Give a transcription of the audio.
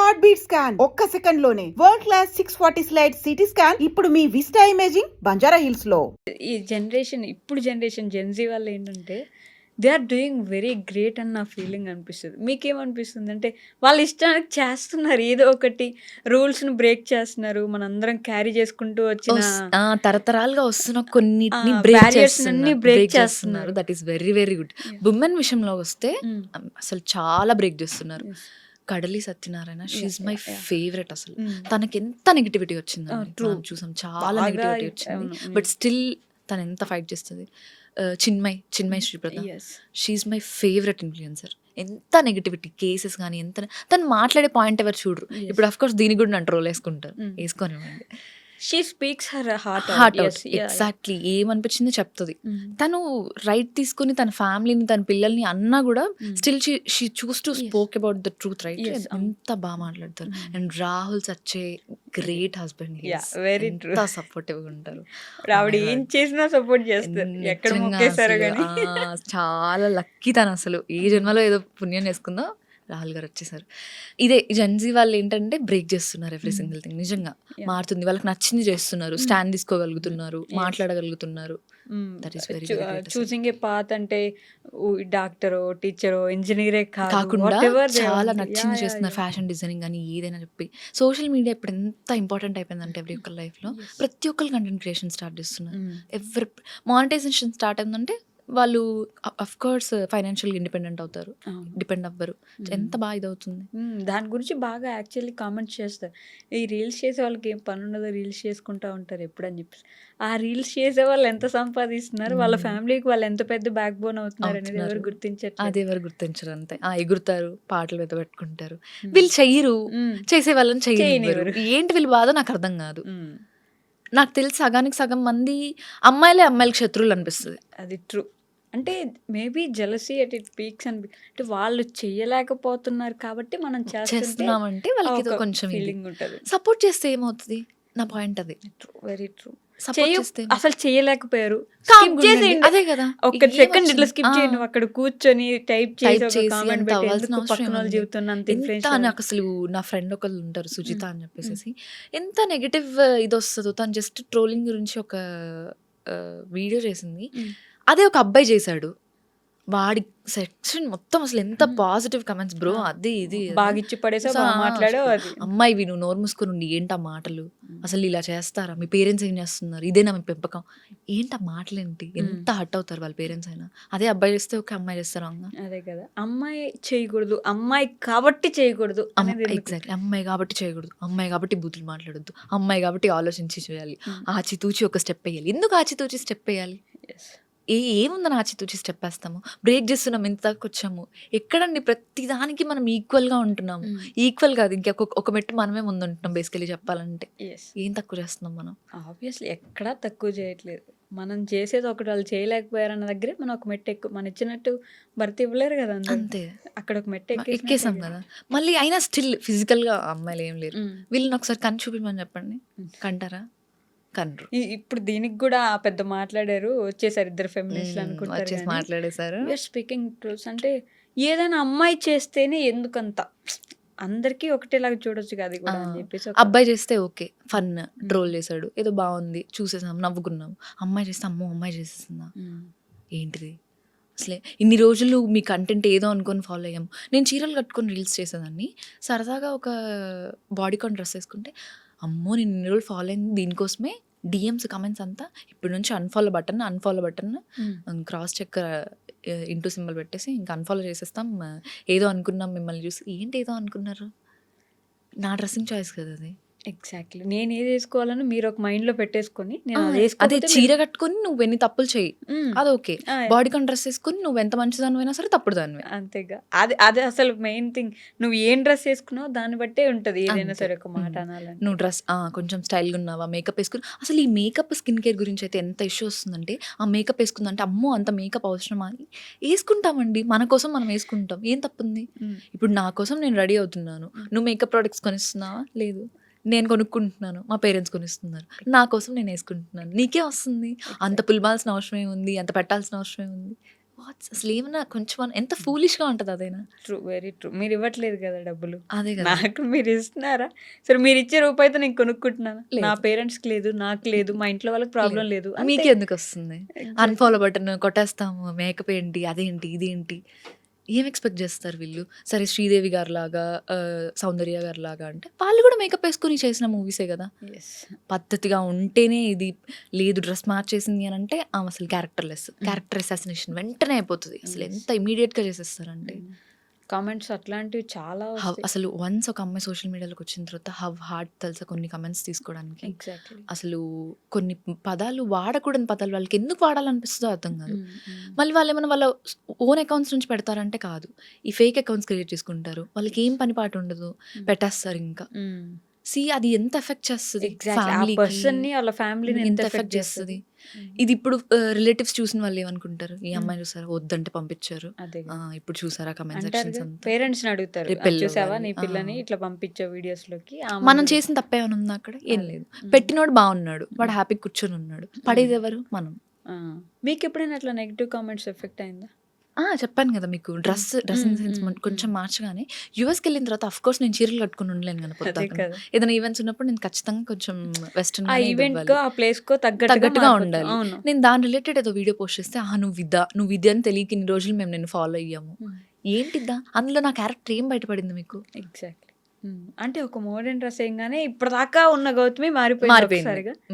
Heart beat scan ఒక్క second లోనే world class 640 slice CT scan ఇప్పుడు మీ విస్టా ఇమేజింగ్ బంజారా హిల్స్ లో. ఈ ఇప్పుడు జనరేషన్ జెన్జీ వాళ్ళు ఏంటంటే they are doing very great అని నా ఫీలింగ్ అనిపిస్తుంది. మీకేమనిపిస్తుంది? అంటే వాళ్ళ ఇష్టానికి చేస్తున్నారు, ఏదో ఒకటి రూల్స్‌ని బ్రేక్ చేస్తున్నారు. మనందరం క్యారీ చేసుకుంటూ వచ్చిన తరతరాలుగా వస్తున్న కొన్నిటిని barriers అన్ని break చేస్తున్నారు. That is very very good. Women విషయంలో వస్తే అసలు చాలా బ్రేక్ చేస్తున్నారు. కడలి సత్యనారాయణ షీఈ్ మై ఫేవరెట్. అసలు తనకి ఎంత నెగిటివిటీ వచ్చింది చూసాం, చాలా నెగిటివిటీ వచ్చింది. బట్ స్టిల్ తను ఎంత ఫైట్ చేస్తుంది. Chinmayi Sripada, she my favourite influencer. ఎంత నెగిటివిటీ కేసెస్ కానీ ఎంత తను మాట్లాడే పాయింట్ ఎవరు చూడరు. ఇప్పుడు అఫ్ కోర్స్ దీనికి కూడా నన్ను ట్రోల్ వేసుకొనివ్వండి. She speaks her heart out. Exactly ఏమనిపించిందో చెప్తుంది. తను రైట్ తీసుకుని తన ఫ్యామిలీని తన పిల్లల్ని అన్నా కూడా still she choose to spoke about the truth, right? ఎంత బాగా మాట్లాడతారు. And Rahul such a great husband, very true. Supportive గా ఉంటారు. ఆవిడ ఏం చేసినా సపోర్ట్ చేస్తారు. ఎక్కడ మొక్కేశారో కానీ చాలా లక్కీ తను. అసలు ఈ జన్మలో ఏదో పుణ్యం చేసుకుందో రాహుల్ గారు వచ్చేసారు. ఇదే జెన్జీ వాళ్ళు ఏంటంటే బ్రేక్ చేస్తున్నారు ఎవ్రీ సింగిల్ థింగ్. నిజంగా మారుతుంది, వాళ్ళకి నచ్చింది చేస్తున్నారు, స్టాండ్ తీసుకోగలుగుతున్నారు, మాట్లాడగలుగుతున్నారు. That is very choosing a path. అంటే డాక్టరో టీచరో ఇంజనీరే కాకుండా చాలా నచ్చింది చేస్తున్నారు. ఫ్యాషన్ డిజైనింగ్ అని ఏదైనా చెప్పి. సోషల్ మీడియా ఇప్పుడు ఎంత ఇంపార్టెంట్ అయిపోయిందంటే ఎవ్రీ ఒక్కరి లైఫ్లో ప్రతి ఒక్కరు కంటెంట్ క్రియేషన్ స్టార్ట్ చేస్తున్నారు. ఎవరి మానిటైజేషన్ స్టార్ట్ అయిందంటే వాళ్ళు అఫ్ కోర్స్ ఫైనాన్షియల్గా ఇండిపెండెంట్ అవుతారు, డిపెండ్ అవ్వరు. ఎంత బాగా ఇదవుతుంది. దాని గురించి బాగా యాక్చువల్లీ కామెంట్స్ చేస్తారు. ఈ రీల్స్ చేసే వాళ్ళకి ఏం పని ఉండదు, రీల్స్ చేసుకుంటూ ఉంటారు ఎప్పుడు అని చెప్పేసి. ఆ రీల్స్ చేసే వాళ్ళు ఎంత సంపాదిస్తున్నారు, వాళ్ళ ఫ్యామిలీకి వాళ్ళు ఎంత పెద్ద బ్యాక్ బోన్ అవుతున్నారు అనేది ఎవరు గుర్తించారు. అది ఎవరు గుర్తించరు. అంతే ఎగురుతారు, పాటలు మీద పెట్టుకుంటారు. వీళ్ళు చెయ్యరు, చేసే వాళ్ళని చెయ్యనివ్వరు. ఏంటి వీళ్ళ బాధ నాకు అర్థం కాదు. నాకు తెలిసి సగానికి సగం మంది అమ్మాయిలకి శత్రువులు అనిపిస్తుంది. అది ట్రూ. అంటే maybe jealousy at it peaks అంటే వాళ్ళు చెయ్యలేకపోతున్నారు కాబట్టి మనం చేస్తున్నామంటే వాళ్ళకి కొంచెం ఫీలింగ్ ఉంటుంది. సపోర్ట్ చేస్తే ఏమవుతుంది? నా పాయింట్ అది. Very true. అసలు చేయలేకపోయారు, అదే కదా. ఒక సెకండ్ ఇట్లా స్కిప్ చేయండి, అక్కడ కూర్చొని టైప్ చేసి నాకు అసలు నా ఫ్రెండ్ ఒకళ్ళు ఉంటారు సుజిత అని చెప్పేసి, ఎంత నెగటివ్ ఇది వస్తుందో. తను జస్ట్ ట్రోలింగ్ గురించి ఒక వీడియో చేసింది. అదే ఒక అబ్బాయి చేశాడు, వాడి సెక్షన్ మొత్తం అసలు ఎంత పాజిటివ్ కమెంట్స్ బ్రో. అది ఇది బాగిచ్చి పడేసా మాట్లాడో. అమ్మాయి నువ్వు నోరు మూసుకొని ఏంటా మాటలు, అసలు ఇలా చేస్తారా, మీ పేరెంట్స్ ఏం చేస్తున్నారు, ఇదేనా మీ పెంపకం, ఏంటా మాటలేంటి, ఎంత హర్ట్ అవుతారు వాళ్ళ పేరెంట్స్ అయినా. అదే అబ్బాయి చేస్తే ఒక అమ్మాయి చేస్తారు. అదే కదా, అమ్మాయి చేయకూడదు, అమ్మాయి కాబట్టి చేయకూడదు. ఎగ్జాక్ట్లీ, అమ్మాయి కాబట్టి చేయకూడదు, అమ్మాయి కాబట్టి బూతులు మాట్లాడొద్దు, అమ్మాయి కాబట్టి ఆలోచించి చేయాలి, ఆచితూచి ఒక స్టెప్ వేయాలి. ఎందుకు ఆచితూచి స్టెప్ వేయాలి? ఏముందని ఆచితూచి స్టెప్ వేస్తాము? బ్రేక్ చేస్తున్నాం, ఎంత దాకా వచ్చాము. ఎక్కడండి ప్రతిదానికి మనం ఈక్వల్గా ఉంటున్నాము. ఈక్వల్ కాదు, ఒక మెట్టు మనమే ముందు ఉంటున్నాం బేసికలీ చెప్పాలంటే. ఏం తక్కువ చేస్తున్నాం మనం? ఆబ్వియస్లీ ఎక్కడా తక్కువ చేయట్లేదు. మనం చేసేది ఒకటి, వాళ్ళు చేయలేకపోయారన్న దగ్గరే మనం ఒక మెట్టు ఎక్కువ. మన ఇచ్చినట్టు భర్తీ ఇవ్వలేరు కదా, అంతే. అక్కడ ఒక మెట్టు ఎక్కేసాం కదా. మళ్ళీ అయినా స్టిల్ ఫిజికల్గా అమ్మాయిలు ఏం లేరు. వీళ్ళని ఒకసారి కన్ను చూపించమని చెప్పండి, కంటారా? కన్ను. ఇప్పుడు దీనికి కూడా పెద్ద మాట్లాడారు, వచ్చేసారు ఇద్దరు ఫెమినిస్టులు అనుకుంటారు, మాట్లాడేసారు. Speaking truths. అంటే ఏదైనా అమ్మాయి చేస్తేనే ఎందుకంత అందరికీ ఒకటేలాగా చూడొచ్చు కదా కూడా అని చెప్పేసి. అబ్బాయి చేస్తే ఓకే, ఫన్ ట్రోల్ చేశాడు, ఏదో బాగుంది, చూసేసాం, నవ్వుకున్నాం. అమ్మాయి చేస్తే అమ్మో అమ్మాయి చేసేసిందా, ఏంటిది అసలే. ఇన్ని రోజులు మీ కంటెంట్ ఏదో అనుకొని ఫాలో అయ్యాము. నేను చీరలు కట్టుకొని రీల్స్ చేసేదాన్ని, సరదాగా ఒక బాడీకాన్ డ్రెస్ వేసుకుంటే అమ్మో నేను ఇన్ని రోజులు ఫాలో అయింది దీనికోసమే, డిఎమ్స్ కమెంట్స్ అంతా ఇప్పుడు నుంచి unfollow button cross check into symbol పెట్టేసి ఇంకా అన్ఫాలో చేసేస్తాం. ఏదో అనుకున్నాం మిమ్మల్ని చూసి. ఏంటి ఏదో అనుకున్నారు? నా డ్రెస్సింగ్ చాయిస్ కదా అది. ఎగ్జాక్ట్లీ, నేను ఏది వేసుకోవాలని మీరు ఒక మైండ్ లో పెట్టేసుకొని, అదే చీర కట్టుకొని నువ్వు ఎన్ని తప్పులు చేయి, అది ఓకే. బాడీకాన్ డ్రెస్ వేసుకొని నువ్వు ఎంత మంచిదానివైనా సరే తప్పుడు దానివే, అంతేగా. అదే అసలు మెయిన్ థింగ్. నువ్వు ఏం డ్రెస్ వేసుకున్నావు దాన్ని బట్టే ఉంటది ఏదైనా సరే ఒక మాట అనాలని. నువ్వు డ్రెస్ కొంచెం స్టైల్గా ఉన్నావా, మేకప్ వేసుకుని. అసలు ఈ మేకప్ స్కిన్ కేర్ గురించి అయితే ఎంత ఇష్యూ వస్తుందంటే, ఆ మేకప్ వేసుకుందంటే అమ్మో అంత మేకప్ అవసరమా అని వేసుకుంటామండి. మన కోసం మనం వేసుకుంటాం, ఏం తప్పుంది? ఇప్పుడు నా కోసం నేను రెడీ అవుతున్నాను, నువ్వు మేకప్ ప్రోడక్ట్స్ కొనిస్తున్నావా? లేదు. నేను కొనుక్కుంటున్నాను, మా పేరెంట్స్ కొనిస్తున్నారు, నా కోసం నేను వేసుకుంటున్నాను. నీకే వస్తుంది? అంత పులిమాల్సిన అవసరం ఏముంది, అంత పెట్టాల్సిన అవసరం ఏముంది? వాట్స్ అసలు ఏమన్నా కొంచెం ఎంత ఫూలిష్గా ఉంటుంది అదైనా. True, very true. మీరు ఇవ్వట్లేదు కదా డబ్బులు. అదే కదా. నాకు మీరు ఇస్తున్నారా? సరే మీరు ఇచ్చే రూపాయితో నేను కొనుక్కుంటున్నాను. లేదు. నా పేరెంట్స్కి లేదు, నాకు లేదు, మా ఇంట్లో వాళ్ళకి ప్రాబ్లం లేదు. మీకు ఎందుకు వస్తుంది? అన్ఫాలో బటన్ కొట్టేస్తాము, మేకప్ ఏంటి, అదేంటి, ఇదేంటి, ఏం ఎక్స్పెక్ట్ చేస్తారు వీళ్ళు? సరే శ్రీదేవి గారు లాగా, సౌందర్య గారు లాగా అంటే వాళ్ళు కూడా మేకప్ వేసుకుని చేసిన మూవీసే కదా. పద్ధతిగా ఉంటేనే ఇది, లేదు డ్రెస్ మార్చేసింది అని అంటే ఆమె అసలు క్యారెక్టర్ అసాసినేషన్ వెంటనే అయిపోతుంది. అసలు ఎంత ఇమీడియట్గా చేసేస్తారంటే. కామెంట్స్ అట్లాంటివి చాలా అసలు వన్స్ ఒక అమ్మాయి సోషల్ మీడియాలోకి వచ్చిన తర్వాత హవ్ హార్డ్ తెలుసా కొన్ని కమెంట్స్ తీసుకోవడానికి. ఎగ్జాక్ట్లీ. అసలు కొన్ని పదాలు వాడకూడని పదాలు వాళ్ళకి ఎందుకు వాడాలనిపిస్తుందో అర్థం కాదు. మళ్ళీ వాళ్ళు ఏమైనా వాళ్ళ ఓన్ అకౌంట్స్ నుంచి పెడతారంటే కాదు, ఈ ఫేక్ అకౌంట్స్ క్రియేట్ చేసుకుంటారు. వాళ్ళకి ఏం పని పాటు ఉండదు, పెట్టేస్తారు ఇంకా. అది ఎంత ఎఫెక్ట్ చేస్తుంది పర్సన్ని, వాళ్ళ ఫ్యామిలీని ఎంత ఎఫెక్ట్ చేస్తుంది. ఇది ఇప్పుడు రిలేటివ్స్ చూసిన వాళ్ళు ఏమనుకుంటారు, ఈ అమ్మాయి చూసారా వద్దంటే పంపించారు, ఇప్పుడు చూసారా కమెంట్ సెక్షన్స్ అంతా. పేరెంట్స్ అడుగుతారు, రేపు పెళ్ళి చూసావా అవ్వాలి. నీ పిల్లని ఇట్లా పంపించే వీడియోస్ లోకి. మనం చేసిన తప్పేమైనా ఉందా అక్కడ? ఏం లేదు. పెట్టినోడు బాగున్నాడు, వాడు హ్యాపీ కూర్చొని ఉన్నాడు, పడేది ఎవరు? మనం. మీకు ఎప్పుడైనా అట్లా నెగిటివ్ కామెంట్స్ ఎఫెక్ట్ అయిందా? చెప్పాను కదా మీకు, డ్రెస్సింగ్ సెన్స్ కొంచెం మార్చగానే యూఎస్కి వెళ్ళిన తర్వాత అఫ్ కోర్స్ నేను చీరలు కట్టుకుని ఉండలేను కదా పొద్దున్న. ఏదైనా ఈవెంట్స్ ఉన్నప్పుడు నేను ఖచ్చితంగా కొంచెం వెస్టర్న్ ఆ ఈవెంట్ కో ఆ ప్లేస్ కో తగ్గట్టుగా ఉండాలి. నేను దాని రిలేటెడ్ ఏదో వీడియో పోస్ట్ చేస్తే, నువ్వు విద్య అని తెలియక ఇన్ని రోజులు మేము నేను ఫాలో అయ్యాము. ఏంటిద్దా అందులో నా క్యారెక్టర్ ఏం బయటపడింది మీకు? ఎగ్జాక్ట్లీ. అంటే ఒక మోడర్న్ డ్రెస్ వేయగానే ఇప్పటిదాకా ఉన్న గౌతమి మారిపోయింది.